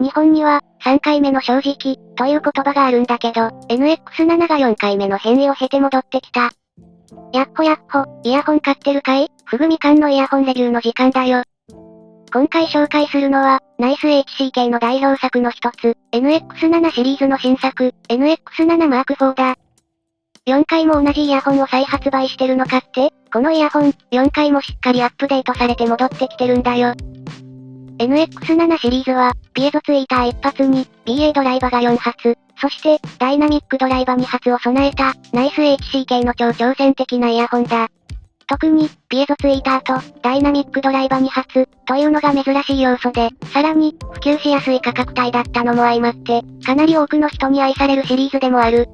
日本には、3回目の正直、という言葉があるんだけど、NX7 が4回目の変異を経て戻ってきた。やっほやっほ、イヤホン買ってるかい？ふぐみかんのイヤホンレビューの時間だよ。今回紹介するのは、ナイス HCK の代表作の一つ、NX7 シリーズの新作、NX7 Mark IV だ。4回も同じイヤホンを再発売してるのかって？このイヤホン、4回もしっかりアップデートされて戻ってきてるんだよ。NX7 シリーズは、ピエゾツイーター1発に、BA ドライバが4発、そして、ダイナミックドライバ2発を備えた、ナイス HCK の超挑戦的なイヤホンだ。特に、ピエゾツイーターと、ダイナミックドライバ2発、というのが珍しい要素で、さらに、普及しやすい価格帯だったのも相まって、かなり多くの人に愛されるシリーズでもある。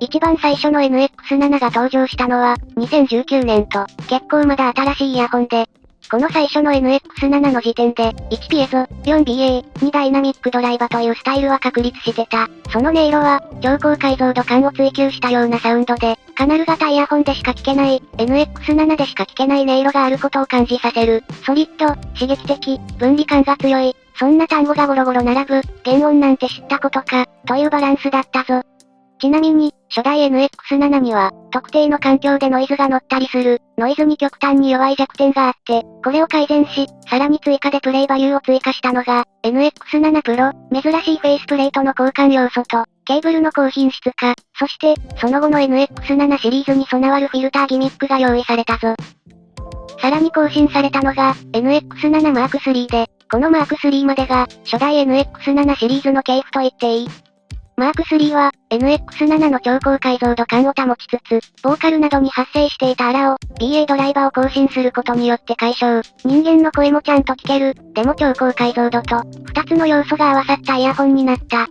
一番最初の NX7 が登場したのは、2019年と、結構まだ新しいイヤホンで、この最初の NX7 の時点で、1ピエゾ、4BA、2ダイナミックドライバというスタイルは確立してた。その音色は、超高解像度感を追求したようなサウンドで、カナル型イヤホンでしか聞けない、NX7 でしか聞けない音色があることを感じさせる。ソリッド、刺激的、分離感が強い、そんな単語がゴロゴロ並ぶ、原音なんて知ったことか、というバランスだったぞ。ちなみに、初代 NX7 には、特定の環境でノイズが乗ったりする、ノイズに極端に弱い弱点があって、これを改善し、さらに追加でプレイバリューを追加したのが、NX7 Pro、珍しいフェイスプレートの交換要素と、ケーブルの高品質化、そして、その後の NX7 シリーズに備わるフィルターギミックが用意されたぞ。さらに更新されたのが、NX7 Mark III で、この Mark III までが、初代 NX7 シリーズの系譜と言っていい。マーク3は、NX7 の超高解像度感を保ちつつ、ボーカルなどに発生していたアラを、BA ドライバーを更新することによって解消。人間の声もちゃんと聞ける、でも超高解像度と、2つの要素が合わさったイヤホンになった。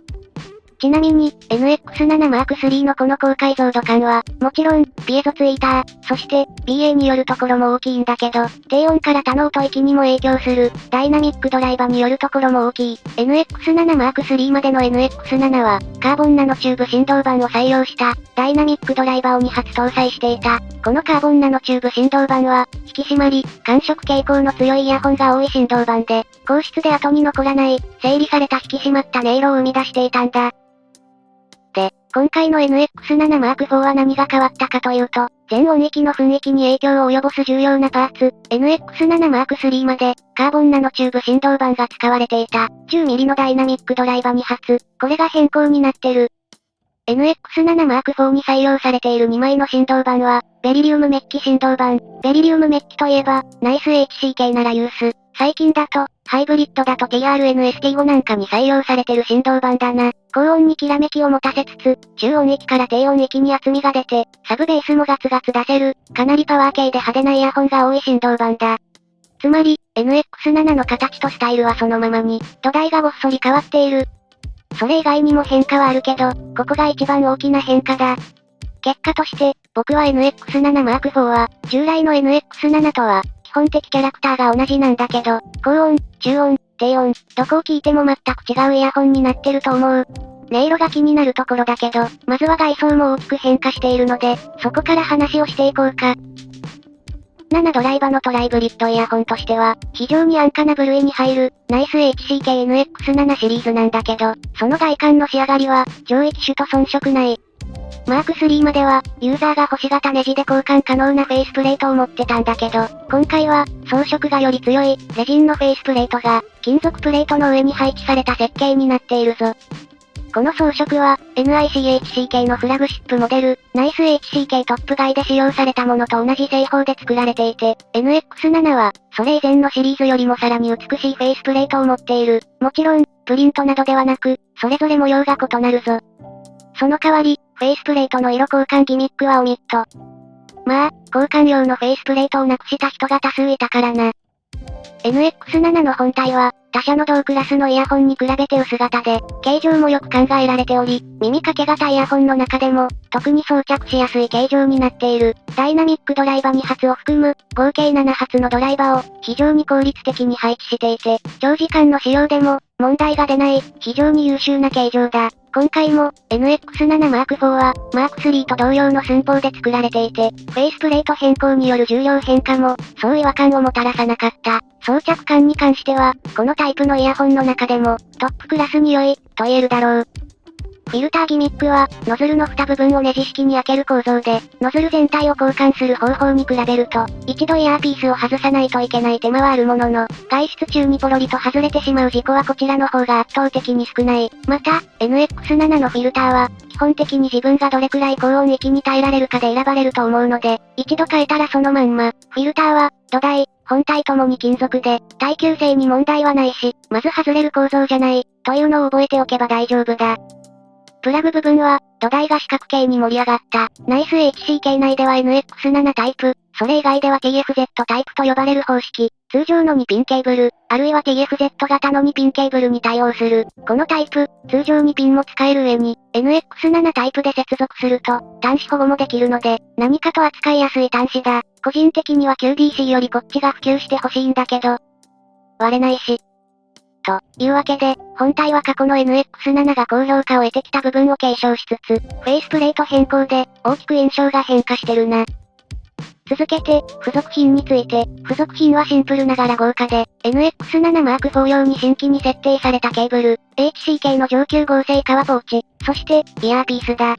ちなみに、NX7 Mark III のこの高解像度感は、もちろん、ピエゾツイーター、そして、BA によるところも大きいんだけど、低音から多能と域にも影響する、ダイナミックドライバによるところも大きい。NX7 Mark III までの NX7 は、カーボンナノチューブ振動板を採用した、ダイナミックドライバーを2発搭載していた。このカーボンナノチューブ振動板は、引き締まり、感触傾向の強いイヤホンが多い振動板で、硬質で後に残らない、整理された引き締まった音色を生み出していたんだ。で、今回の NX7 Mark IV は何が変わったかというと、全音域の雰囲気に影響を及ぼす重要なパーツ、NX7 Mark III まで、カーボンナノチューブ振動板が使われていた、10mm のダイナミックドライバー2発、これが変更になってる。NX7 Mark IV に採用されている2枚の振動板は、ベリリウムメッキ振動板。ベリリウムメッキといえば、ナイス HCK ならユース。最近だと、ハイブリッドだと TRNST5 なんかに採用されてる振動板だな。高音にきらめきを持たせつつ、中音域から低音域に厚みが出て、サブベースもガツガツ出せる、かなりパワー系で派手なイヤホンが多い振動板だ。つまり、NX7 の形とスタイルはそのままに、土台がごっそり変わっている。それ以外にも変化はあるけど、ここが一番大きな変化だ。結果として、僕は NX7 Mark IV は、従来の NX7 とは、基本的キャラクターが同じなんだけど、高音、中音、低音、どこを聞いても全く違うイヤホンになってると思う。音色が気になるところだけど、まずは外装も大きく変化しているので、そこから話をしていこうか。7ドライバのトライブリッドイヤホンとしては、非常に安価な部類に入る、ナイス HCK-NX7 シリーズなんだけど、その外観の仕上がりは、上位機種と遜色ない。マーク3までは、ユーザーが星型ネジで交換可能なフェイスプレートを持ってたんだけど、今回は、装飾がより強い、レジンのフェイスプレートが、金属プレートの上に配置された設計になっているぞ。この装飾は、NICHCK のフラグシップモデル、ナイス HCK トップガイで使用されたものと同じ製法で作られていて、NX7 は、それ以前のシリーズよりもさらに美しいフェイスプレートを持っている。もちろん、プリントなどではなく、それぞれ模様が異なるぞ。その代わり、フェイスプレートの色交換ギミックはオミット。まあ、交換用のフェイスプレートをなくした人が多数いたからな。NX7 の本体は、他社の同クラスのイヤホンに比べて薄型で、形状もよく考えられており、耳かけ型イヤホンの中でも、特に装着しやすい形状になっている。ダイナミックドライバー2発を含む、合計7発のドライバーを、非常に効率的に配置していて、長時間の使用でも、問題が出ない、非常に優秀な形状だ。今回も、NX7 M4 は、M3 と同様の寸法で作られていて、フェイスプレート変更による重量変化も、そう違和感をもたらさなかった。装着感に関しては、このタイプのイヤホンの中でも、トップクラスに良い、と言えるだろう。フィルターギミックは、ノズルの蓋部分をネジ式に開ける構造で、ノズル全体を交換する方法に比べると、一度イヤーピースを外さないといけない手間はあるものの、外出中にポロリと外れてしまう事故はこちらの方が圧倒的に少ない。また、NX7 のフィルターは、基本的に自分がどれくらい高音域に耐えられるかで選ばれると思うので、一度変えたらそのまんま、フィルターは、土台、本体ともに金属で、耐久性に問題はないし、まず外れる構造じゃない、というのを覚えておけば大丈夫だ。プラグ部分は、土台が四角形に盛り上がった。ナイス HCK 内では NX7 タイプ、それ以外では TFZ タイプと呼ばれる方式。通常の2ピンケーブル、あるいは TFZ 型の2ピンケーブルに対応する。このタイプ、通常2ピンも使える上に、NX7 タイプで接続すると、端子保護もできるので、何かと扱いやすい端子だ。個人的には QDC よりこっちが普及してほしいんだけど、割れないし。というわけで、本体は過去の NX7 が高評価を得てきた部分を継承しつつ、フェイスプレート変更で、大きく印象が変化してるな。続けて、付属品について、付属品はシンプルながら豪華で、NX7 M4 用に新規に設定されたケーブル、HCK の上級合成革ポーチ、そして、イヤーピースだ。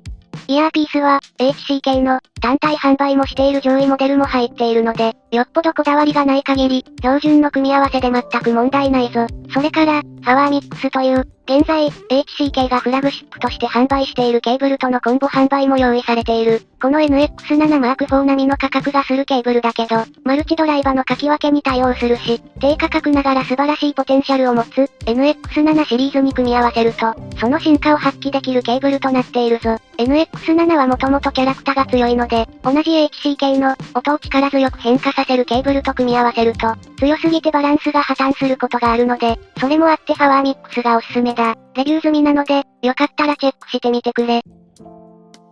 イヤーピースは、HCK の、単体販売もしている上位モデルも入っているので、よっぽどこだわりがない限り、標準の組み合わせで全く問題ないぞ。それから、パワーミックスという、現在、HCK がフラグシップとして販売しているケーブルとのコンボ販売も用意されている。この NX7 M4 並みの価格がするケーブルだけど、マルチドライバの書き分けに対応するし、低価格ながら素晴らしいポテンシャルを持つ、NX7 シリーズに組み合わせると、その進化を発揮できるケーブルとなっているぞ。NX7 はもともとキャラクターが強いので、同じ HCK の、音を力強く変化させるケーブルと組み合わせると、強すぎてバランスが破綻することがあるので、それもあってパワーミックスがおすすめだ。レビュー済みなので、よかったらチェックしてみてくれ。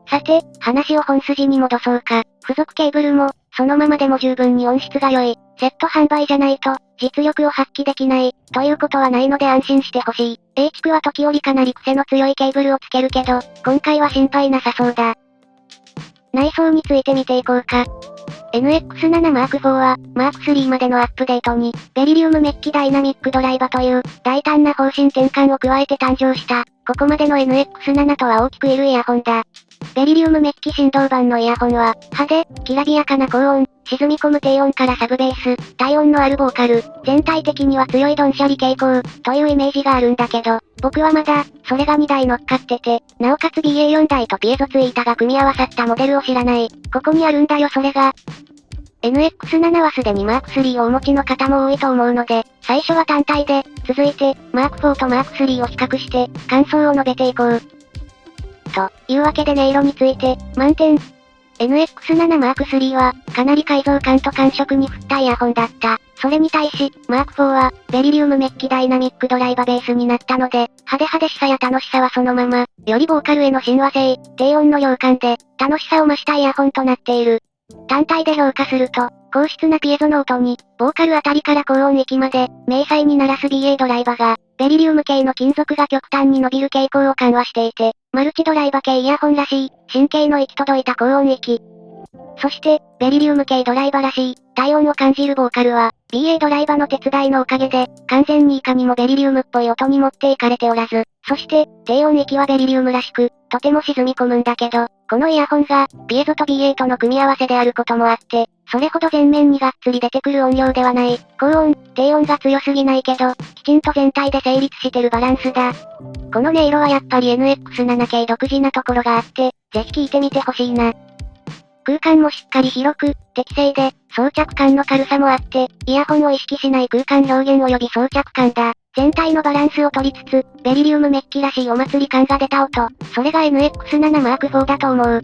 さて、話を本筋に戻そうか。付属ケーブルも、そのままでも十分に音質が良い。セット販売じゃないと、実力を発揮できない、ということはないので安心してほしい。H 区は時折かなり癖の強いケーブルをつけるけど、今回は心配なさそうだ。内装について見ていこうか。NX7 M4 は、M3 までのアップデートに、ベリリウムメッキダイナミックドライバという、大胆な方針転換を加えて誕生した、ここまでの NX7 とは大きく言えるイヤホンだ。ベリリウムメッキ振動版のイヤホンは、派手、きらびやかな高音、沈み込む低音からサブベース、低音のあるボーカル、全体的には強いドンシャリ傾向、というイメージがあるんだけど、僕はまだ、それが2台乗っかってて、なおかつ BA4 台とピエゾツイータが組み合わさったモデルを知らない。ここにあるんだよそれが。NX7 はすでに M3 をお持ちの方も多いと思うので、最初は単体で、続いて、M4 と M3 を比較して、感想を述べていこう。というわけで音色について、満点。NX7 M3 は、かなり改造感と感触に振ったイヤホンだった。それに対し、M4 は、ベリリウムメッキダイナミックドライバベースになったので、派手しさや楽しさはそのまま、よりボーカルへの親和性、低音の量感で、楽しさを増したイヤホンとなっている。単体で評価すると、高質なピエゾの音に、ボーカルあたりから高音域まで、明細に鳴らす BA ドライバが、ベリリウム系の金属が極端に伸びる傾向を緩和していて、マルチドライバ系イヤホンらしい、神経の行き届いた高音域。そして、ベリリウム系ドライバらしい、低音を感じるボーカルは、BA ドライバの手伝いのおかげで、完全にいかにもベリリウムっぽい音に持っていかれておらず、そして、低音域はベリリウムらしく、とても沈み込むんだけど、このイヤホンが、ピエゾと BA との組み合わせであることもあって、それほど前面にがっつり出てくる音量ではない、高音、低音が強すぎないけど、きちんと全体で成立してるバランスだ。この音色はやっぱり NX7 系独自なところがあって、ぜひ聞いてみてほしいな。空間もしっかり広く、適正で、装着感の軽さもあって、イヤホンを意識しない空間表現及び装着感だ。全体のバランスを取りつつ、ベリリウムメッキらしいお祭り感が出た音。それが NX7 M4 だと思う。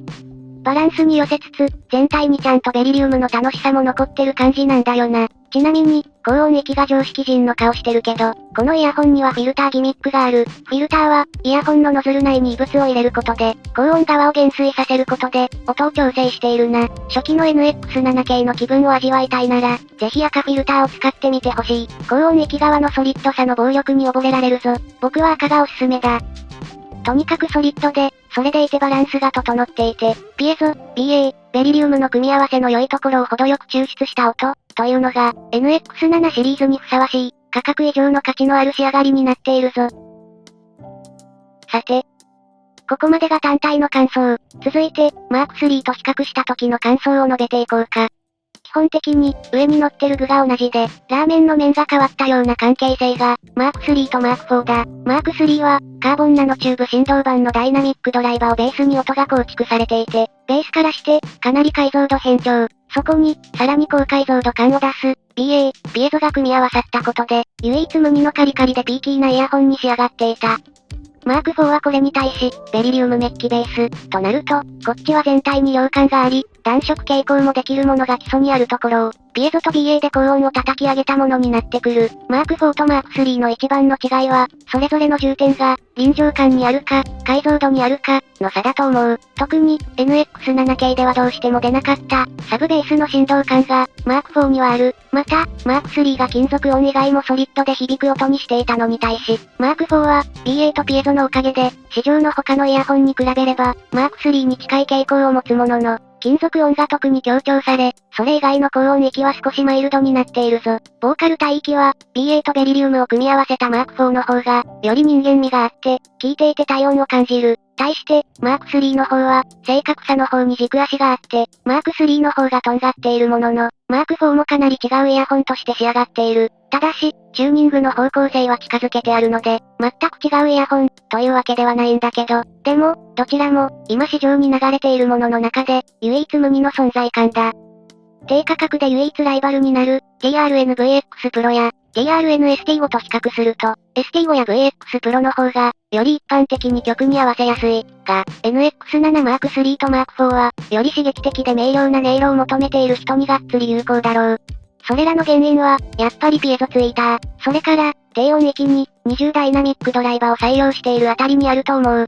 バランスに寄せつつ、全体にちゃんとベリリウムの楽しさも残ってる感じなんだよな。ちなみに、高音域が常識人の顔してるけど、このイヤホンにはフィルターギミックがある。フィルターは、イヤホンのノズル内に異物を入れることで、高音側を減衰させることで、音を調整しているな。初期の NX7 系の気分を味わいたいなら、ぜひ赤フィルターを使ってみてほしい。高音域側のソリッドさの暴力に溺れられるぞ。僕は赤がおすすめだ。とにかくソリッドで、それでいてバランスが整っていて、ピエゾ、BA、ベリリウムの組み合わせの良いところを程よく抽出した音、というのが、NX7 シリーズにふさわしい、価格以上の価値のある仕上がりになっているぞ。さて、ここまでが単体の感想。続いて、マーク3と比較した時の感想を述べていこうか。基本的に、上に乗ってる具が同じで、ラーメンの麺が変わったような関係性が、マーク3とマーク4だ。マーク3は、カーボンナノチューブ振動板のダイナミックドライバーをベースに音が構築されていて、ベースからして、かなり解像度変調。そこに、さらに高解像度感を出す、BA、ピエゾが組み合わさったことで、唯一無二のカリカリでピーキーなイヤホンに仕上がっていた。マーク4はこれに対し、ベリリウムメッキベース、となると、こっちは全体に量感があり、暖色傾向もできるものが基礎にあるところを、ピエゾと BA で高音を叩き上げたものになってくる。マーク4とマーク3の一番の違いは、それぞれの重点が、臨場感にあるか、解像度にあるか、の差だと思う。特に、NX7 系ではどうしても出なかった、サブベースの振動感が、マーク4にはある。また、マーク3が金属音以外もソリッドで響く音にしていたのに対し、マーク4は、BA とピエゾのおかげで、市場の他のイヤホンに比べれば、マーク3に近い傾向を持つものの、金属音が特に強調され、それ以外の高音域は少しマイルドになっているぞ。ボーカル帯域は、BA とベリリウムを組み合わせたマーク4の方が、より人間味があって、聴いていて体温を感じる。対して、マーク3の方は、正確さの方に軸足があって、マーク3の方がとんがっているものの、マーク4もかなり違うイヤホンとして仕上がっている。ただし、チューニングの方向性は近づけてあるので、全く違うイヤホン、というわけではないんだけど、でも、どちらも、今市場に流れているものの中で、唯一無二の存在感だ。低価格で唯一ライバルになる、TRN-VX Pro や、TRN-ST5 と比較すると、ST5 や VX Pro の方が、より一般的に曲に合わせやすい。が、NX7 Mark III と Mark IV は、より刺激的で明瞭な音色を求めている人にがっつり有効だろう。それらの原因は、やっぱりピエゾツイーター。それから、低音域に、20ダイナミックドライバーを採用しているあたりにあると思う。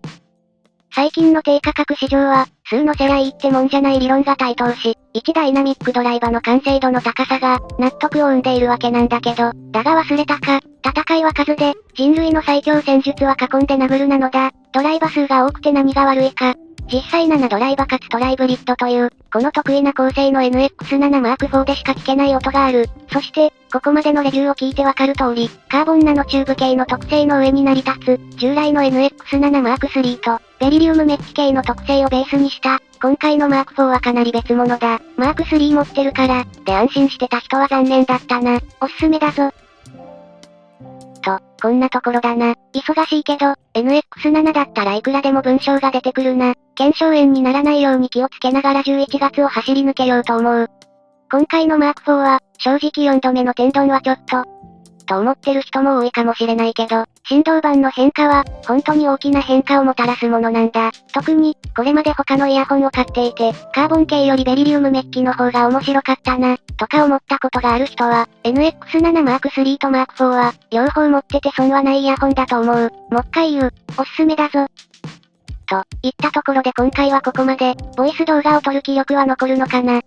最近の低価格市場は、数の世代ってもんじゃない理論が台頭し、1ダイナミックドライバーの完成度の高さが、納得を生んでいるわけなんだけど、だが忘れたか、戦いは数で、人類の最強戦術は囲んで殴るなのだ、ドライバー数が多くて何が悪いか。実際7ドライバーかつトライブリッドという、この得意な構成の NX7 Mark IV でしか聞けない音がある。そして、ここまでのレビューを聞いてわかる通り、カーボンナノチューブ系の特性の上に成り立つ、従来の NX7 Mark III と、ベリリウムメッキ系の特性をベースにした、今回の Mark IV はかなり別物だ。Mark III 持ってるから、で安心してた人は残念だったな。おすすめだぞ。と、こんなところだな。忙しいけど、NX7 だったらいくらでも文章が出てくるな。腱鞘炎にならないように気をつけながら11月を走り抜けようと思う。今回のMark IVは、正直4度目の天丼はちょっと、と思ってる人も多いかもしれないけど、振動板の変化は、本当に大きな変化をもたらすものなんだ。特に、これまで他のイヤホンを買っていて、カーボン系よりベリリウムメッキの方が面白かったな、とか思ったことがある人は、NX7 Mark III と Mark IV は、両方持ってて損はないイヤホンだと思う。もっかい言う、おすすめだぞ。といったところで今回はここまで、ボイス動画を撮る気力は残るのかな。